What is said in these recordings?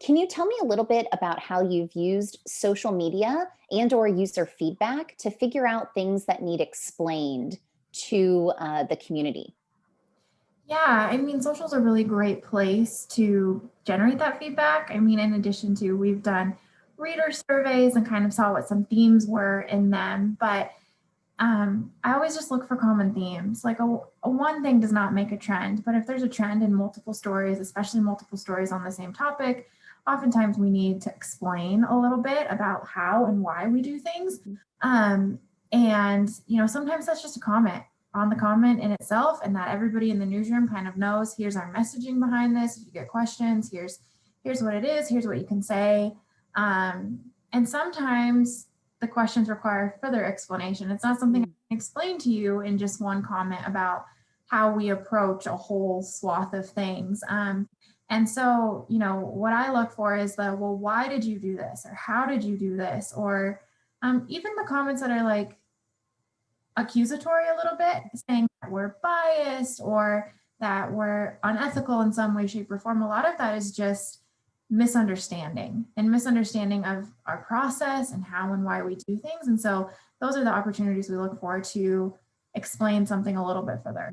Can you tell me a little bit about how you've used social media and or user feedback to figure out things that need explained to the community? Yeah, I mean, social is a really great place to generate that feedback. I mean, in addition to we've done reader surveys and kind of saw what some themes were in them, but I always just look for common themes. Like a one thing does not make a trend, but if there's a trend in multiple stories, especially multiple stories on the same topic, oftentimes we need to explain a little bit about how and why we do things. Um, and sometimes that's just a comment on the comment in itself, and that everybody in the newsroom kind of knows. Here's our messaging behind this. If you get questions, here's what it is. Here's what you can say. And sometimes the questions require further explanation. It's not something I can explain to you in just one comment about how we approach a whole swath of things. And so, what I look for is well, why did you do this? Or how did you do this? Or even the comments that are like accusatory a little bit, saying that we're biased or that we're unethical in some way, shape, or form. A lot of that is just misunderstanding of our process and how and why we do things. And so those are the opportunities we look for to explain something a little bit further.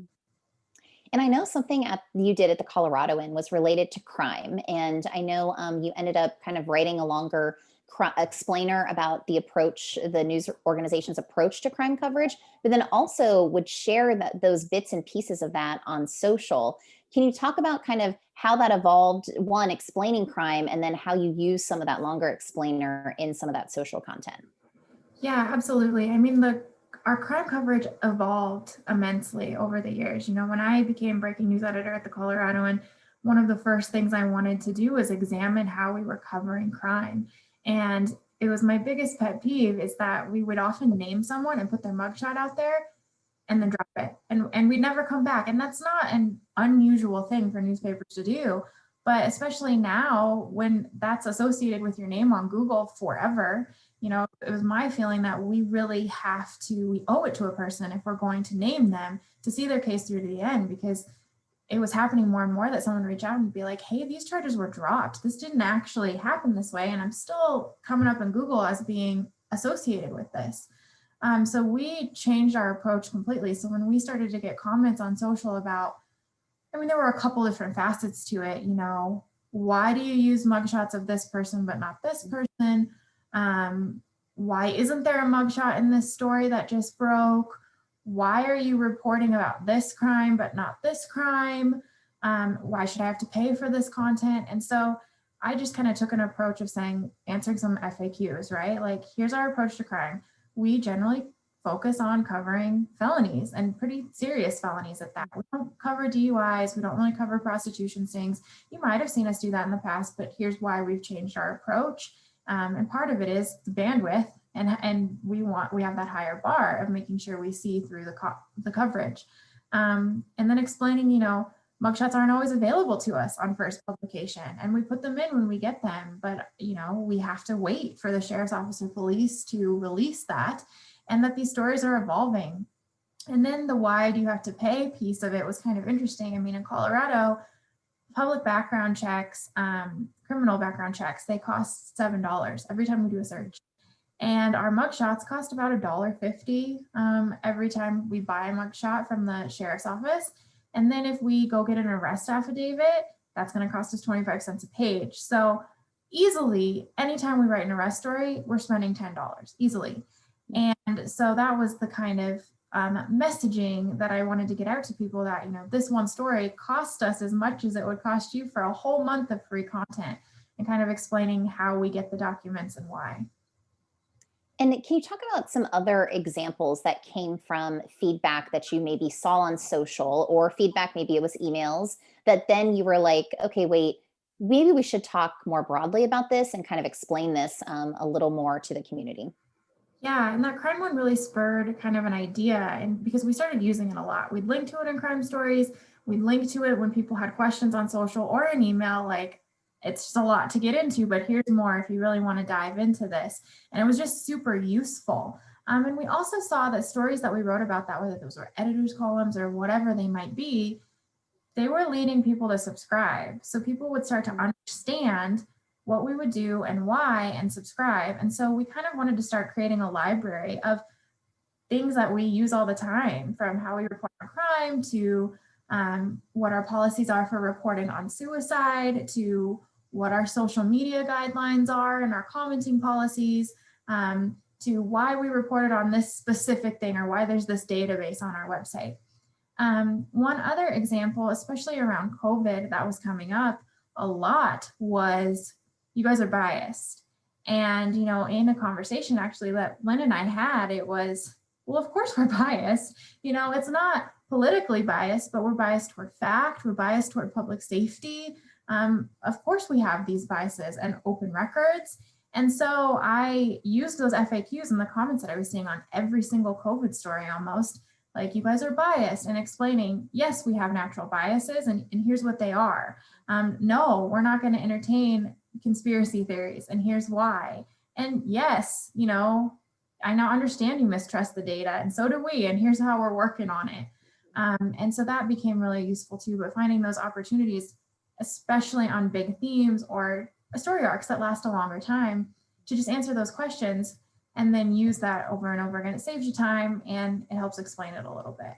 And I know something you did at the Coloradoan was related to crime. And I know you ended up kind of writing a longer explainer about the news organization's approach to crime coverage, but then also would share those bits and pieces of that on social. Can you talk about kind of how that evolved, one, explaining crime, and then how you use some of that longer explainer in some of that social content? Yeah, absolutely. I mean, our crime coverage evolved immensely over the years. When I became breaking news editor at the Coloradoan, one of the first things I wanted to do was examine how we were covering crime. And it was my biggest pet peeve is that we would often name someone and put their mugshot out there and then drop it. And we'd never come back. And that's not an unusual thing for newspapers to do. But especially now when that's associated with your name on Google forever, it was my feeling that we really we owe it to a person if we're going to name them to see their case through to the end, because it was happening more and more that someone would reach out and be like, hey, these charges were dropped. This didn't actually happen this way. And I'm still coming up in Google as being associated with this. So we changed our approach completely. So when we started to get comments on social about, I mean, there were a couple different facets to it. Why do you use mugshots of this person but not this person? Why isn't there a mugshot in this story that just broke? Why are you reporting about this crime but not this crime? Why should I have to pay for this content? And so I just kind of took an approach of answering some FAQs, right? Like, here's our approach to crime. We generally focus on covering felonies, and pretty serious felonies at that. We don't cover DUIs. We don't really cover prostitution stings. You might have seen us do that in the past, but here's why we've changed our approach. And part of it is the bandwidth, and we have that higher bar of making sure we see through the coverage. And then explaining, mugshots aren't always available to us on first publication, and we put them in when we get them, but we have to wait for the sheriff's office or police to release that, and that these stories are evolving. And then the why do you have to pay piece of it was kind of interesting. I mean, in Colorado, public background checks, criminal background checks, they cost $7 every time we do a search. And our mugshots cost about $1.50 every time we buy a mugshot from the sheriff's office. And then if we go get an arrest affidavit, that's going to cost us 25 cents a page. So easily, anytime we write an arrest story, we're spending $10 easily. And so that was the kind of messaging that I wanted to get out to people, that, this one story cost us as much as it would cost you for a whole month of free content, and kind of explaining how we get the documents and why. And can you talk about some other examples that came from feedback that you maybe saw on social, or feedback, maybe it was emails, that then you were like, okay, wait, maybe we should talk more broadly about this and kind of explain this a little more to the community? Yeah, and that crime one really spurred kind of an idea, and because we started using it a lot. We'd link to it in crime stories, we'd link to it when people had questions on social or an email, like, it's just a lot to get into, but here's more if you really want to dive into this. And it was just super useful. And we also saw that stories that we wrote about that, whether those were editors' columns or whatever they might be, they were leading people to subscribe. So people would start to understand what we would do and why, and subscribe. And so we kind of wanted to start creating a library of things that we use all the time, from how we report on crime to what our policies are for reporting on suicide, to what our social media guidelines are and our commenting policies, to why we reported on this specific thing or why there's this database on our website. One other example, especially around COVID, that was coming up a lot was, you guys are biased. And, you know, in a conversation actually that Lynn and I had, it was, well, of course we're biased. You know, it's not politically biased, but we're biased toward fact, we're biased toward public safety. Of course we have these biases and open records. And so I used those FAQs in the comments that I was seeing on every single COVID story almost, like, you guys are biased, and explaining, yes, we have natural biases, and here's what they are. No, we're not going to entertain conspiracy theories, and here's why. And yes, you know, I now understand you mistrust the data, and so do we, and here's how we're working on it. And so that became really useful too, but finding those opportunities, especially on big themes or story arcs that last a longer time, to just answer those questions and then use that over and over again. It saves you time and it helps explain it a little bit.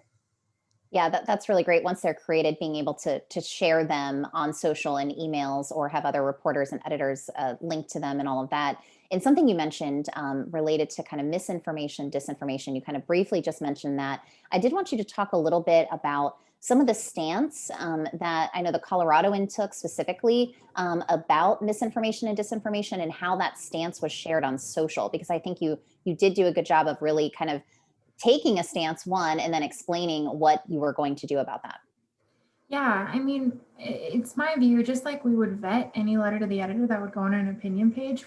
Yeah, that's really great. Once they're created, being able to share them on social and emails, or have other reporters and editors link to them and all of that. And something you mentioned related to kind of misinformation, disinformation, you kind of briefly just mentioned that. I did want you to talk a little bit about some of the stance that I know the Coloradoan took specifically about misinformation and disinformation, and how that stance was shared on social, because I think you did do a good job of really kind of taking a stance, one, and then explaining what you were going to do about that. Yeah, I mean, it's my view, just like we would vet any letter to the editor that would go on an opinion page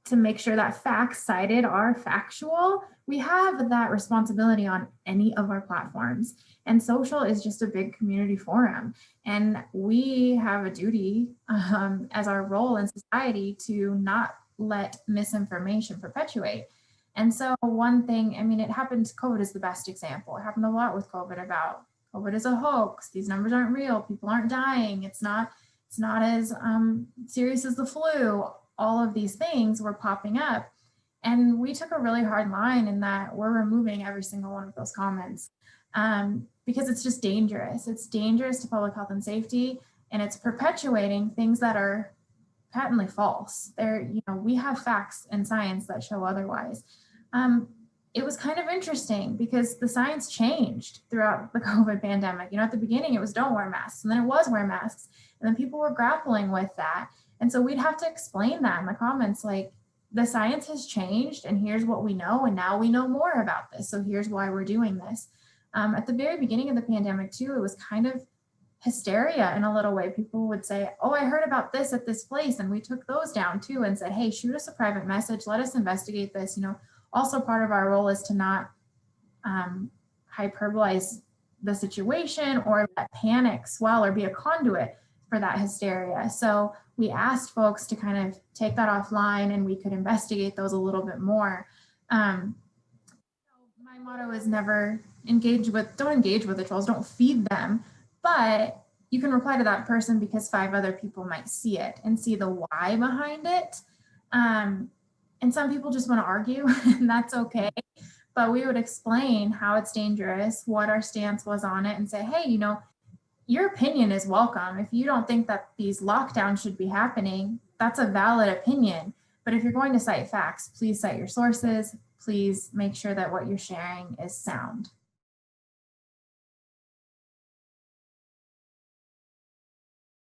to make sure that facts cited are factual, we have that responsibility on any of our platforms. And social is just a big community forum. And we have a duty as our role in society to not let misinformation perpetuate. And so one thing, I mean, it happened, COVID is the best example. It happened a lot with COVID about COVID is a hoax. These numbers aren't real. People aren't dying. It's not as serious as the flu. All of these things were popping up. And we took a really hard line in that we're removing every single one of those comments because it's just dangerous. It's dangerous to public health and safety, and it's perpetuating things that are patently false. We have facts and science that show otherwise. It was kind of interesting because the science changed throughout the COVID pandemic. You know, at the beginning it was don't wear masks, and then it was wear masks, and then people were grappling with that. And so we'd have to explain that in the comments, like, the science has changed and here's what we know, and now we know more about this, so here's why we're doing this. At the very beginning of the pandemic too, it was kind of hysteria in a little way. People would say, oh, I heard about this at this place, and we took those down too and said, hey, shoot us a private message, let us investigate this. You know, also part of our role is to not hyperbolize the situation or let panic swell or be a conduit for that hysteria. So we asked folks to kind of take that offline, and we could investigate those a little bit more. My motto is never don't engage with the trolls, don't feed them, but you can reply to that person because 5 other people might see it and see the why behind it. And some people just want to argue, and that's okay. But we would explain how it's dangerous, what our stance was on it, and say, hey, you know, your opinion is welcome. If you don't think that these lockdowns should be happening, that's a valid opinion. But if you're going to cite facts, please cite your sources. Please make sure that what you're sharing is sound.